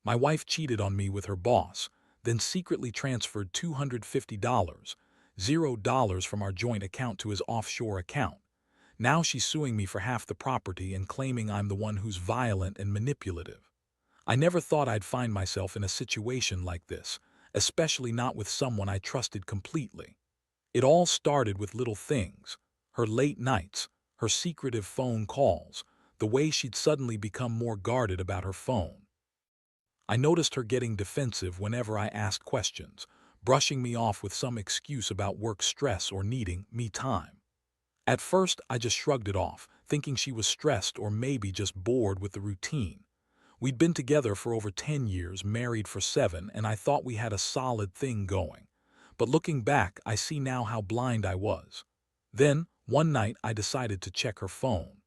My wife cheated on me with her boss, then secretly transferred $250, $0 from our joint account to his offshore account. Now she's suing me for half the property and claiming I'm the one who's violent and manipulative. I never thought I'd find myself in a situation like this, especially not with someone I trusted completely. It all started with little things: her late nights, her secretive phone calls, the way she'd suddenly become more guarded about her phone. I noticed her getting defensive whenever I asked questions, brushing me off with some excuse about work stress or needing me time. At first, I just shrugged it off, thinking she was stressed or maybe just bored with the routine. We'd been together for over 10 years, married for 7, and I thought we had a solid thing going. But looking back, I see now how blind I was. Then, one night, I decided to check her phone.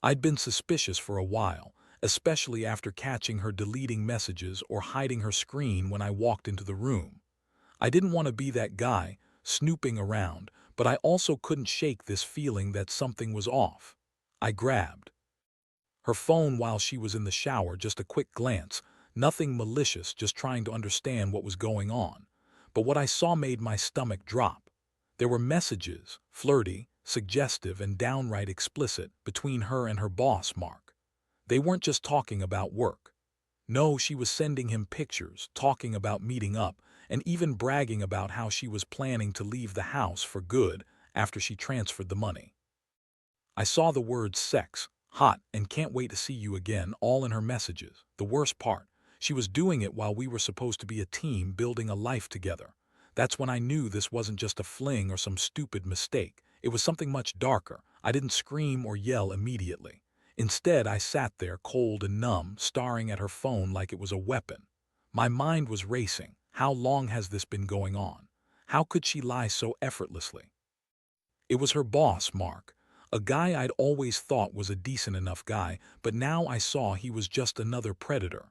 I'd been suspicious for a while, especially after catching her deleting messages or hiding her screen when I walked into the room. I didn't want to be that guy, snooping around, but I also couldn't shake this feeling that something was off. I grabbed her phone while she was in the shower, just a quick glance, nothing malicious, just trying to understand what was going on. But what I saw made my stomach drop. There were messages, flirty, suggestive, and downright explicit, between her and her boss, Mark. They weren't just talking about work. No, she was sending him pictures, talking about meeting up, and even bragging about how she was planning to leave the house for good after she transferred the money. I saw the words sex, hot, and can't wait to see you again all in her messages. The worst part, she was doing it while we were supposed to be a team building a life together. That's when I knew this wasn't just a fling or some stupid mistake. It was something much darker. I didn't scream or yell immediately. Instead, I sat there cold and numb, staring at her phone like it was a weapon. My mind was racing. How long has this been going on? How could she lie so effortlessly? It was her boss, Mark, a guy I'd always thought was a decent enough guy, but now I saw he was just another predator.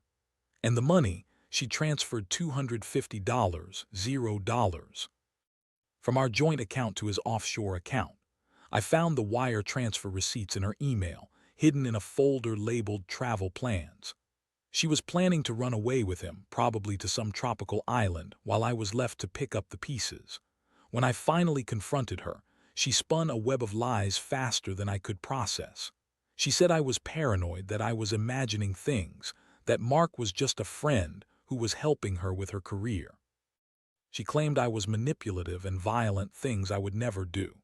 And the money, she transferred $250, $0, from our joint account to his offshore account. I found the wire transfer receipts in her email, hidden in a folder labeled travel plans. She was planning to run away with him, probably to some tropical island, while I was left to pick up the pieces. When I finally confronted her, she spun a web of lies faster than I could process. She said I was paranoid, that I was imagining things, that Mark was just a friend who was helping her with her career. She claimed I was manipulative and violent, things I would never do.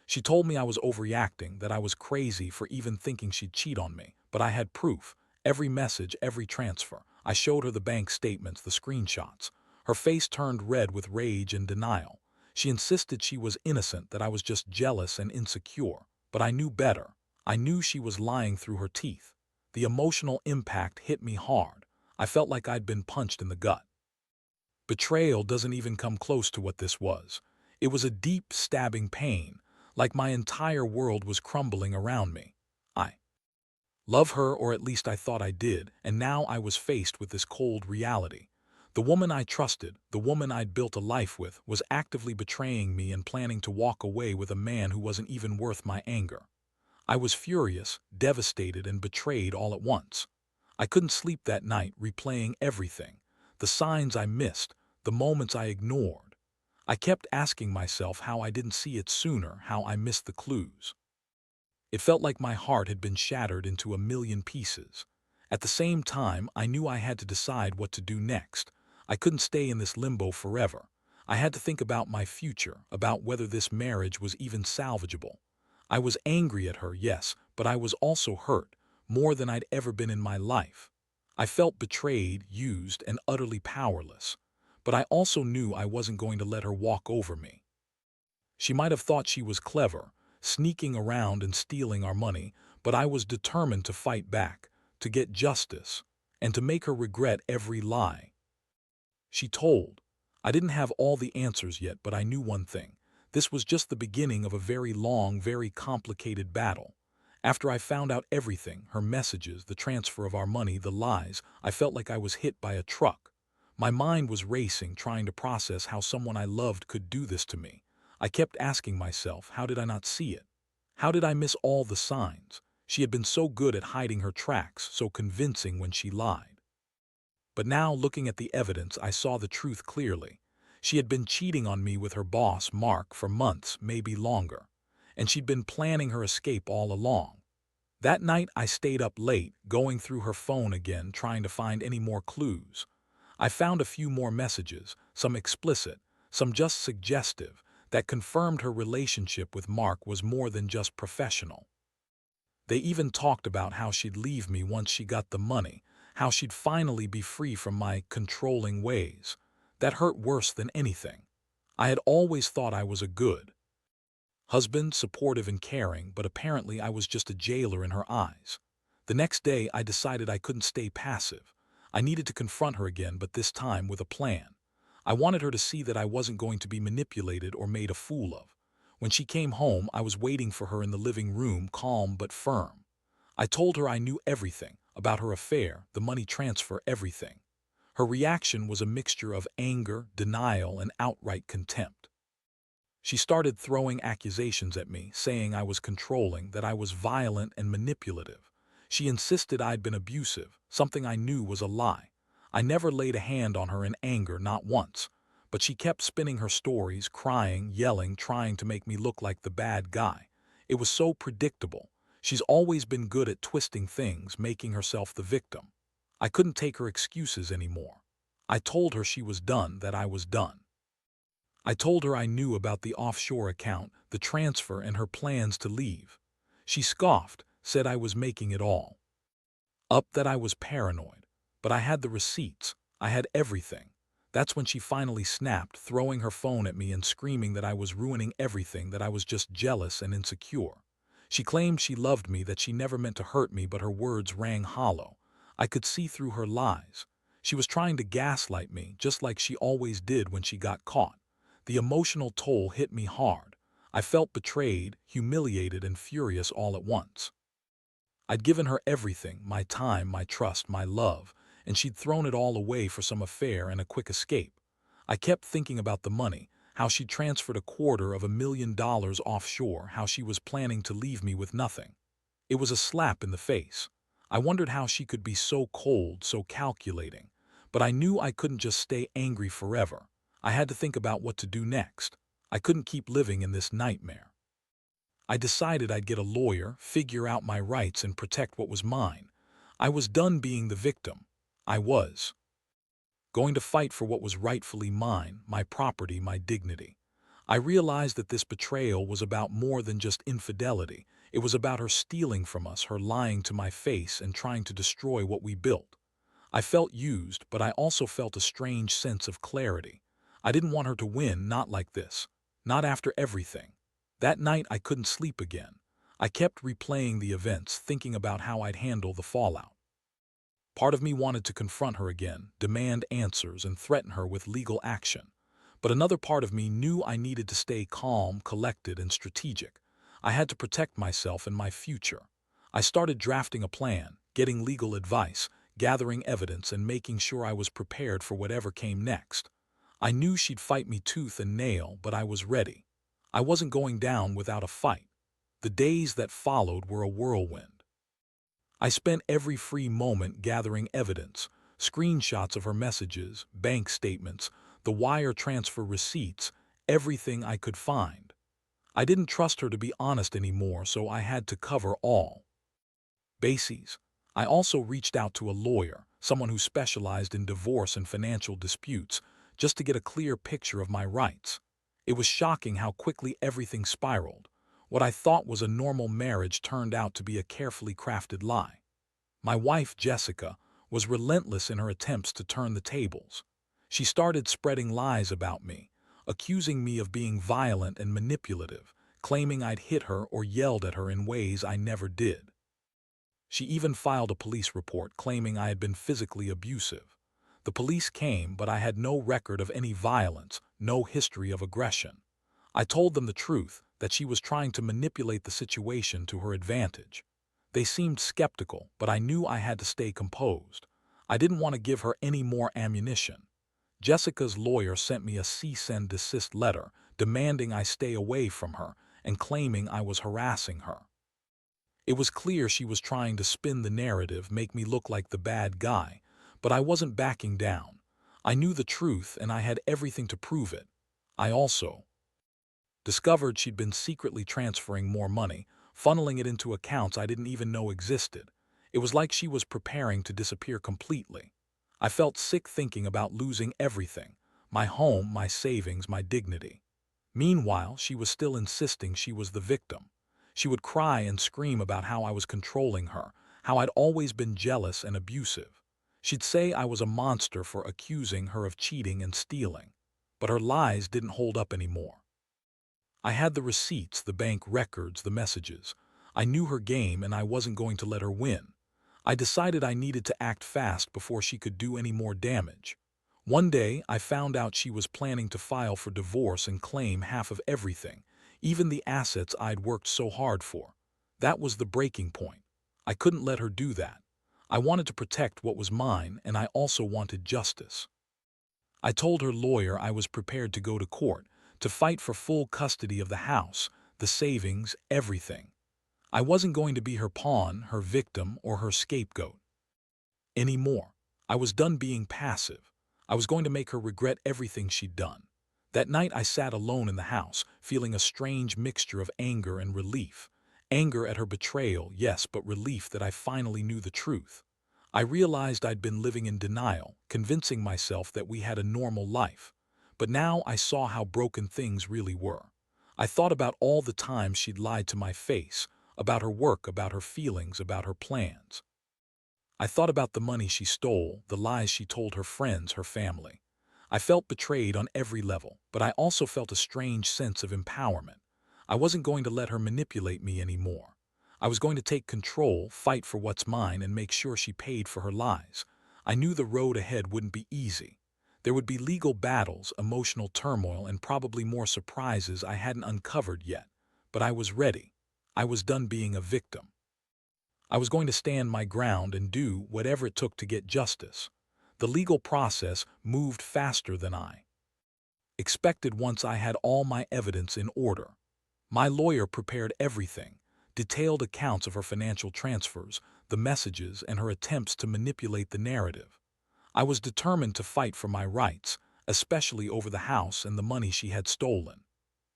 She told me I was overreacting, that I was crazy for even thinking she'd cheat on me, but I had proof. Every message, every transfer. I showed her the bank statements, the screenshots. Her face turned red with rage and denial. She insisted she was innocent, that I was just jealous and insecure. But I knew better. I knew she was lying through her teeth. The emotional impact hit me hard. I felt like I'd been punched in the gut. Betrayal doesn't even come close to what this was. It was a deep, stabbing pain, like my entire world was crumbling around me. I love her, or at least I thought I did, and now I was faced with this cold reality. The woman I trusted, the woman I'd built a life with, was actively betraying me and planning to walk away with a man who wasn't even worth my anger. I was furious, devastated, and betrayed all at once. I couldn't sleep that night, replaying everything, the signs I missed, the moments I ignored. I kept asking myself how I didn't see it sooner, how I missed the clues. It felt like my heart had been shattered into a million pieces. At the same time, I knew I had to decide what to do next. I couldn't stay in this limbo forever. I had to think about my future, about whether this marriage was even salvageable. I was angry at her, yes, but I was also hurt, more than I'd ever been in my life. I felt betrayed, used, and utterly powerless. But I also knew I wasn't going to let her walk over me. She might have thought she was clever, sneaking around and stealing our money, but I was determined to fight back, to get justice, and to make her regret every lie she told. I didn't have all the answers yet, but I knew one thing. This was just the beginning of a very long, very complicated battle. After I found out everything, her messages, the transfer of our money, the lies, I felt like I was hit by a truck. My mind was racing, trying to process how someone I loved could do this to me. I kept asking myself, how did I not see it? How did I miss all the signs? She had been so good at hiding her tracks, so convincing when she lied. But now, looking at the evidence, I saw the truth clearly. She had been cheating on me with her boss, Mark, for months, maybe longer. And she'd been planning her escape all along. That night, I stayed up late, going through her phone again, trying to find any more clues. I found a few more messages, some explicit, some just suggestive, that confirmed her relationship with Mark was more than just professional. They even talked about how she'd leave me once she got the money, how she'd finally be free from my controlling ways. That hurt worse than anything. I had always thought I was a good husband, supportive and caring, but apparently I was just a jailer in her eyes. The next day, I decided I couldn't stay passive. I needed to confront her again, but this time with a plan. I wanted her to see that I wasn't going to be manipulated or made a fool of. When she came home, I was waiting for her in the living room, calm but firm. I told her I knew everything about her affair, the money transfer, everything. Her reaction was a mixture of anger, denial, and outright contempt. She started throwing accusations at me, saying I was controlling, that I was violent and manipulative. She insisted I'd been abusive, something I knew was a lie. I never laid a hand on her in anger, not once. But she kept spinning her stories, crying, yelling, trying to make me look like the bad guy. It was so predictable. She's always been good at twisting things, making herself the victim. I couldn't take her excuses anymore. I told her she was done, that I was done. I told her I knew about the offshore account, the transfer, and her plans to leave. She scoffed, said I was making it all up, that I was paranoid. But I had the receipts. I had everything. That's when she finally snapped, throwing her phone at me and screaming that I was ruining everything, that I was just jealous and insecure. She claimed she loved me, that she never meant to hurt me, but her words rang hollow. I could see through her lies. She was trying to gaslight me, just like she always did when she got caught. The emotional toll hit me hard. I felt betrayed, humiliated, and furious all at once. I'd given her everything, my time, my trust, my love, and she'd thrown it all away for some affair and a quick escape. I kept thinking about the money, how she'd transferred $250,000 offshore, how she was planning to leave me with nothing. It was a slap in the face. I wondered how she could be so cold, so calculating. But I knew I couldn't just stay angry forever. I had to think about what to do next. I couldn't keep living in this nightmare. I decided I'd get a lawyer, figure out my rights, and protect what was mine. I was done being the victim. I was going to fight for what was rightfully mine, my property, my dignity. I realized that this betrayal was about more than just infidelity. It was about her stealing from us, her lying to my face, and trying to destroy what we built. I felt used, but I also felt a strange sense of clarity. I didn't want her to win, not like this. Not after everything. That night I couldn't sleep again. I kept replaying the events, thinking about how I'd handle the fallout. Part of me wanted to confront her again, demand answers, and threaten her with legal action. But another part of me knew I needed to stay calm, collected, and strategic. I had to protect myself and my future. I started drafting a plan, getting legal advice, gathering evidence, and making sure I was prepared for whatever came next. I knew she'd fight me tooth and nail, but I was ready. I wasn't going down without a fight. The days that followed were a whirlwind. I spent every free moment gathering evidence, screenshots of her messages, bank statements, the wire transfer receipts, everything I could find. I didn't trust her to be honest anymore, so I had to cover all bases. I also reached out to a lawyer, someone who specialized in divorce and financial disputes, just to get a clear picture of my rights. It was shocking how quickly everything spiraled. What I thought was a normal marriage turned out to be a carefully crafted lie. My wife, Jessica, was relentless in her attempts to turn the tables. She started spreading lies about me, accusing me of being violent and manipulative, claiming I'd hit her or yelled at her in ways I never did. She even filed a police report claiming I had been physically abusive. The police came, but I had no record of any violence, no history of aggression. I told them the truth, that she was trying to manipulate the situation to her advantage. They seemed skeptical, but I knew I had to stay composed. I didn't want to give her any more ammunition. Jessica's lawyer sent me a cease and desist letter, demanding I stay away from her and claiming I was harassing her. It was clear she was trying to spin the narrative, make me look like the bad guy, But I wasn't backing down. I knew the truth and I had everything to prove it. I also discovered she'd been secretly transferring more money, funneling it into accounts I didn't even know existed. It was like she was preparing to disappear completely. I felt sick thinking about losing everything: my home, my savings, my dignity. Meanwhile, she was still insisting she was the victim. She would cry and scream about how I was controlling her, how I'd always been jealous and abusive. She'd say I was a monster for accusing her of cheating and stealing. But her lies didn't hold up anymore. I had the receipts, the bank records, the messages. I knew her game and I wasn't going to let her win. I decided I needed to act fast before she could do any more damage. One day, I found out she was planning to file for divorce and claim half of everything, even the assets I'd worked so hard for. That was the breaking point. I couldn't let her do that. I wanted to protect what was mine, and I also wanted justice. I told her lawyer I was prepared to go to court, to fight for full custody of the house, the savings, everything. I wasn't going to be her pawn, her victim, or her scapegoat anymore. I was done being passive. I was going to make her regret everything she'd done. That night I sat alone in the house, feeling a strange mixture of anger and relief. Anger at her betrayal, yes, but relief that I finally knew the truth. I realized I'd been living in denial, convincing myself that we had a normal life. But now I saw how broken things really were. I thought about all the times she'd lied to my face, about her work, about her feelings, about her plans. I thought about the money she stole, the lies she told her friends, her family. I felt betrayed on every level, but I also felt a strange sense of empowerment. I wasn't going to let her manipulate me anymore. I was going to take control, fight for what's mine, and make sure she paid for her lies. I knew the road ahead wouldn't be easy. There would be legal battles, emotional turmoil, and probably more surprises I hadn't uncovered yet. But I was ready. I was done being a victim. I was going to stand my ground and do whatever it took to get justice. The legal process moved faster than I expected once I had all my evidence in order. My lawyer prepared everything: detailed accounts of her financial transfers, the messages, and her attempts to manipulate the narrative. I was determined to fight for my rights, especially over the house and the money she had stolen.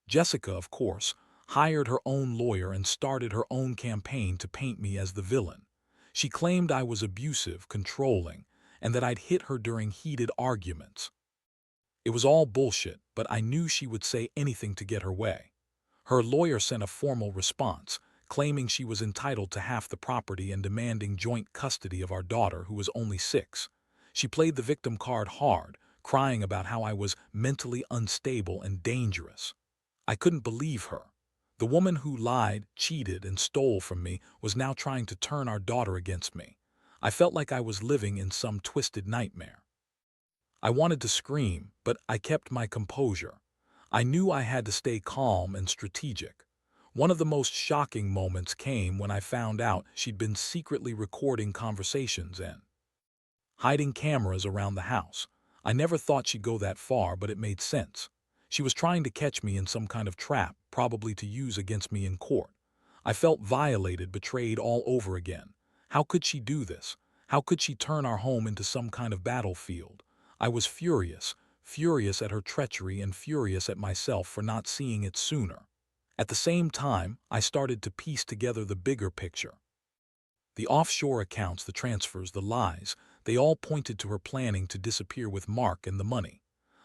Jessica, of course, hired her own lawyer and started her own campaign to paint me as the villain. She claimed I was abusive, controlling, and that I'd hit her during heated arguments. It was all bullshit, but I knew she would say anything to get her way. Her lawyer sent a formal response, claiming she was entitled to half the property and demanding joint custody of our daughter, who was only 6. She played the victim card hard, crying about how I was mentally unstable and dangerous. I couldn't believe her. The woman who lied, cheated, and stole from me was now trying to turn our daughter against me. I felt like I was living in some twisted nightmare. I wanted to scream, but I kept my composure. I knew I had to stay calm and strategic. One of the most shocking moments came when I found out she'd been secretly recording conversations and hiding cameras around the house. I never thought she'd go that far, but it made sense. She was trying to catch me in some kind of trap, probably to use against me in court. I felt violated, betrayed all over again. How could she do this? How could she turn our home into some kind of battlefield? I was furious, furious at her treachery and furious at myself for not seeing it sooner. At the same time, I started to piece together the bigger picture. The offshore accounts, the transfers, the lies, they all pointed to her planning to disappear with Mark and the money.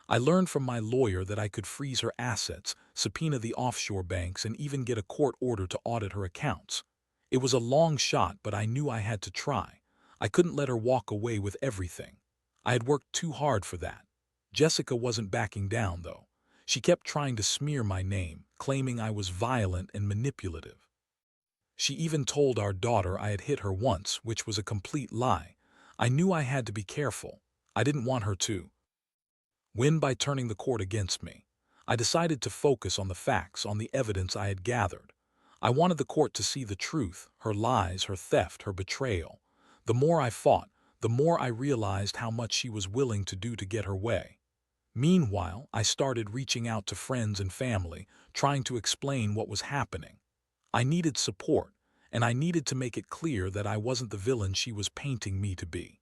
I learned from my lawyer that I could freeze her assets, subpoena the offshore banks, and even get a court order to audit her accounts. It was a long shot, but I knew I had to try. I couldn't let her walk away with everything. I had worked too hard for that. Jessica wasn't backing down, though. She kept trying to smear my name, claiming I was violent and manipulative. She even told our daughter I had hit her once, which was a complete lie. I knew I had to be careful. I didn't want her to win by turning the court against me. I decided to focus on the facts, on the evidence I had gathered. I wanted the court to see the truth, her lies, her theft, her betrayal. The more I fought, the more I realized how much she was willing to do to get her way. Meanwhile, I started reaching out to friends and family, trying to explain what was happening. I needed support, and I needed to make it clear that I wasn't the villain she was painting me to be.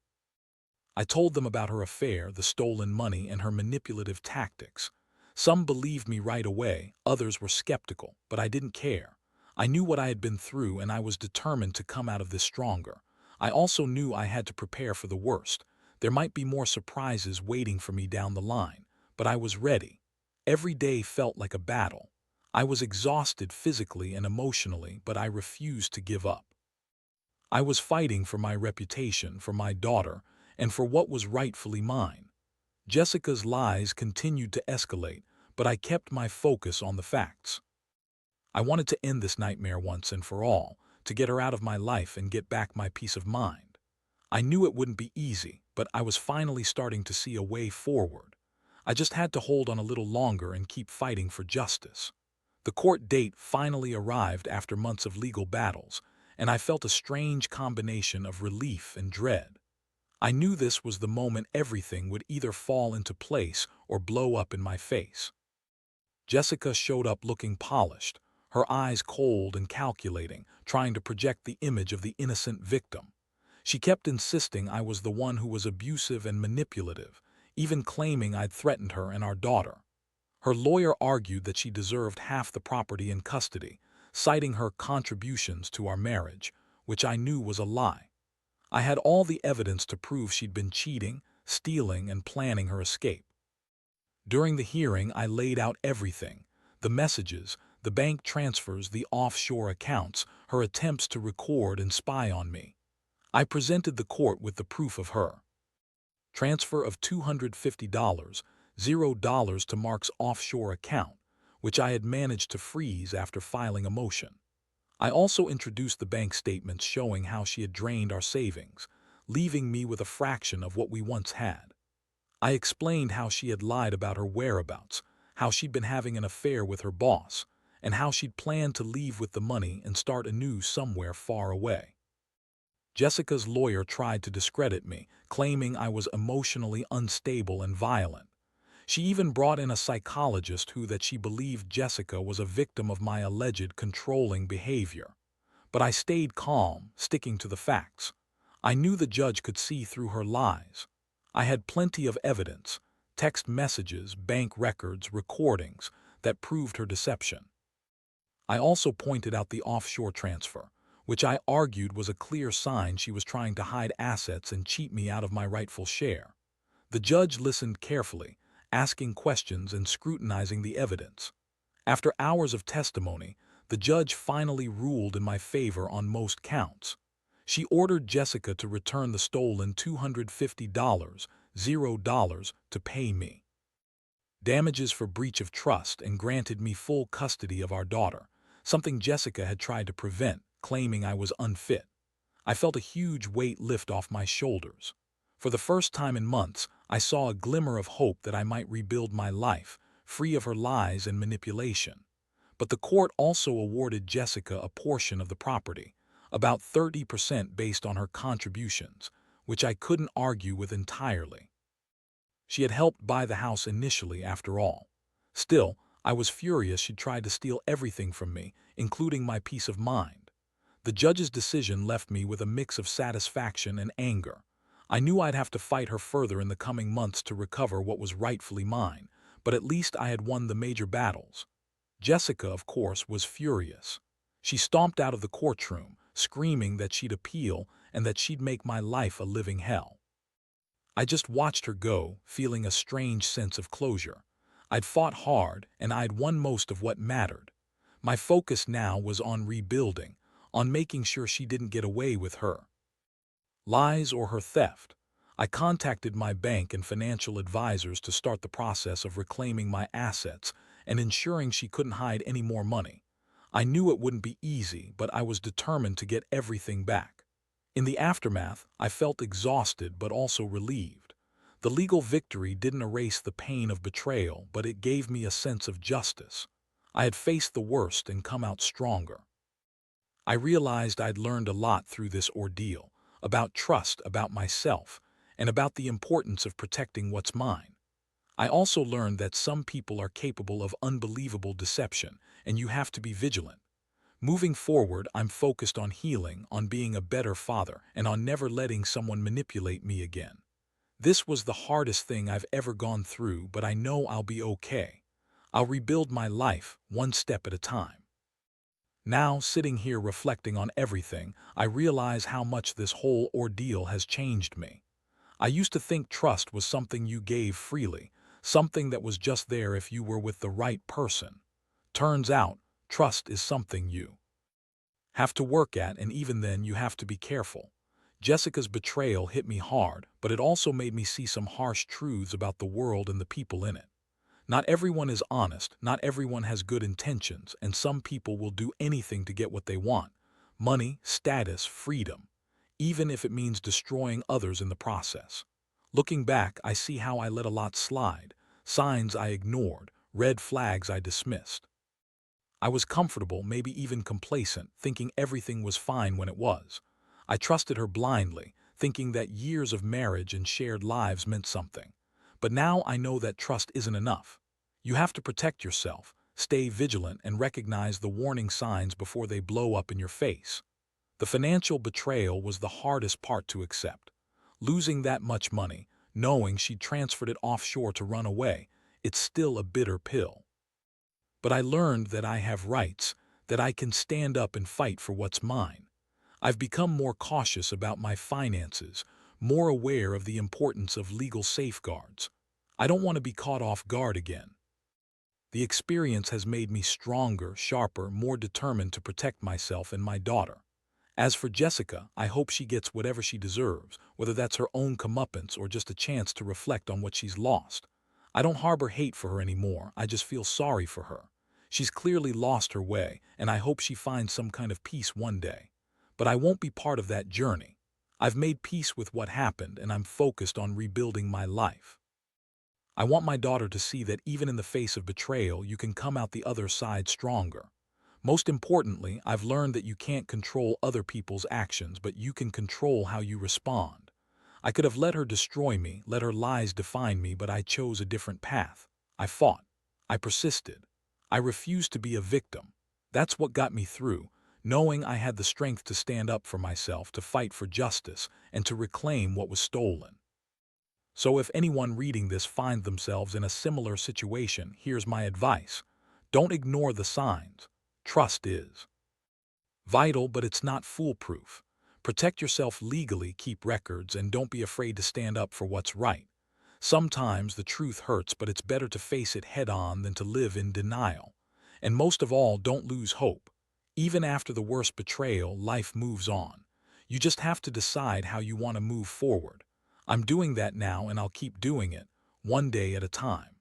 I told them about her affair, the stolen money, and her manipulative tactics. Some believed me right away, others were skeptical, but I didn't care. I knew what I had been through and I was determined to come out of this stronger. I also knew I had to prepare for the worst. There might be more surprises waiting for me down the line, but I was ready. Every day felt like a battle. I was exhausted physically and emotionally, but I refused to give up. I was fighting for my reputation, for my daughter, and for what was rightfully mine. Jessica's lies continued to escalate, but I kept my focus on the facts. I wanted to end this nightmare once and for all, to get her out of my life and get back my peace of mind. I knew it wouldn't be easy, but I was finally starting to see a way forward. I just had to hold on a little longer and keep fighting for justice. The court date finally arrived after months of legal battles, and I felt a strange combination of relief and dread. I knew this was the moment everything would either fall into place or blow up in my face. Jessica showed up looking polished, her eyes cold and calculating, trying to project the image of the innocent victim. She kept insisting I was the one who was abusive and manipulative, even claiming I'd threatened her and our daughter. Her lawyer argued that she deserved half the property in custody, citing her contributions to our marriage, which I knew was a lie. I had all the evidence to prove she'd been cheating, stealing, and planning her escape. During the hearing, I laid out everything: the messages, the bank transfers, the offshore accounts, her attempts to record and spy on me. I presented the court with the proof of her transfer of $250, $0 to Mark's offshore account, which I had managed to freeze after filing a motion. I also introduced the bank statements showing how she had drained our savings, leaving me with a fraction of what we once had. I explained how she had lied about her whereabouts, how she'd been having an affair with her boss, and how she'd planned to leave with the money and start anew somewhere far away. Jessica's lawyer tried to discredit me, claiming I was emotionally unstable and violent. She even brought in a psychologist that she believed Jessica was a victim of my alleged controlling behavior. But I stayed calm, sticking to the facts. I knew the judge could see through her lies. I had plenty of evidence: text messages, bank records, recordings that proved her deception. I also pointed out the offshore transfer, which I argued was a clear sign she was trying to hide assets and cheat me out of my rightful share. The judge listened carefully, asking questions and scrutinizing the evidence. After hours of testimony, the judge finally ruled in my favor on most counts. She ordered Jessica to return the stolen $250, $0, to pay me damages for breach of trust, and granted me full custody of our daughter, something Jessica had tried to prevent, claiming I was unfit. I felt a huge weight lift off my shoulders. For the first time in months, I saw a glimmer of hope that I might rebuild my life, free of her lies and manipulation. But the court also awarded Jessica a portion of the property, about 30% based on her contributions, which I couldn't argue with entirely. She had helped buy the house initially, after all. Still, I was furious she'd tried to steal everything from me, including my peace of mind. The judge's decision left me with a mix of satisfaction and anger. I knew I'd have to fight her further in the coming months to recover what was rightfully mine, but at least I had won the major battles. Jessica, of course, was furious. She stomped out of the courtroom, screaming that she'd appeal and that she'd make my life a living hell. I just watched her go, feeling a strange sense of closure. I'd fought hard, and I'd won most of what mattered. My focus now was on rebuilding, on making sure she didn't get away with her lies or her theft. I contacted my bank and financial advisors to start the process of reclaiming my assets and ensuring she couldn't hide any more money. I knew it wouldn't be easy, but I was determined to get everything back. In the aftermath, I felt exhausted but also relieved. The legal victory didn't erase the pain of betrayal, but it gave me a sense of justice. I had faced the worst and come out stronger. I realized I'd learned a lot through this ordeal, about trust, about myself, and about the importance of protecting what's mine. I also learned that some people are capable of unbelievable deception, and you have to be vigilant. Moving forward, I'm focused on healing, on being a better father, and on never letting someone manipulate me again. This was the hardest thing I've ever gone through, but I know I'll be okay. I'll rebuild my life one step at a time. Now, sitting here reflecting on everything, I realize how much this whole ordeal has changed me. I used to think trust was something you gave freely, something that was just there if you were with the right person. Turns out, trust is something you have to work at, and even then you have to be careful. Jessica's betrayal hit me hard, but it also made me see some harsh truths about the world and the people in it. Not everyone is honest, not everyone has good intentions, and some people will do anything to get what they want. Money, status, freedom. Even if it means destroying others in the process. Looking back, I see how I let a lot slide. Signs I ignored, red flags I dismissed. I was comfortable, maybe even complacent, thinking everything was fine when it was. I trusted her blindly, thinking that years of marriage and shared lives meant something. But now I know that trust isn't enough. You have to protect yourself, stay vigilant, and recognize the warning signs before they blow up in your face. The financial betrayal was the hardest part to accept. Losing that much money, knowing she'd transferred it offshore to run away, it's still a bitter pill. But I learned that I have rights, that I can stand up and fight for what's mine. I've become more cautious about my finances, more aware of the importance of legal safeguards. I don't want to be caught off guard again. The experience has made me stronger, sharper, more determined to protect myself and my daughter. As for Jessica, I hope she gets whatever she deserves, whether that's her own comeuppance or just a chance to reflect on what she's lost. I don't harbor hate for her anymore, I just feel sorry for her. She's clearly lost her way, and I hope she finds some kind of peace one day. But I won't be part of that journey. I've made peace with what happened, and I'm focused on rebuilding my life. I want my daughter to see that even in the face of betrayal, you can come out the other side stronger. Most importantly, I've learned that you can't control other people's actions, but you can control how you respond. I could have let her destroy me, let her lies define me, but I chose a different path. I fought. I persisted. I refused to be a victim. That's what got me through, knowing I had the strength to stand up for myself, to fight for justice, and to reclaim what was stolen. So if anyone reading this finds themselves in a similar situation, here's my advice. Don't ignore the signs. Trust is vital, but it's not foolproof. Protect yourself legally, keep records, and don't be afraid to stand up for what's right. Sometimes the truth hurts, but it's better to face it head-on than to live in denial. And most of all, don't lose hope. Even after the worst betrayal, life moves on. You just have to decide how you want to move forward. I'm doing that now, and I'll keep doing it, one day at a time.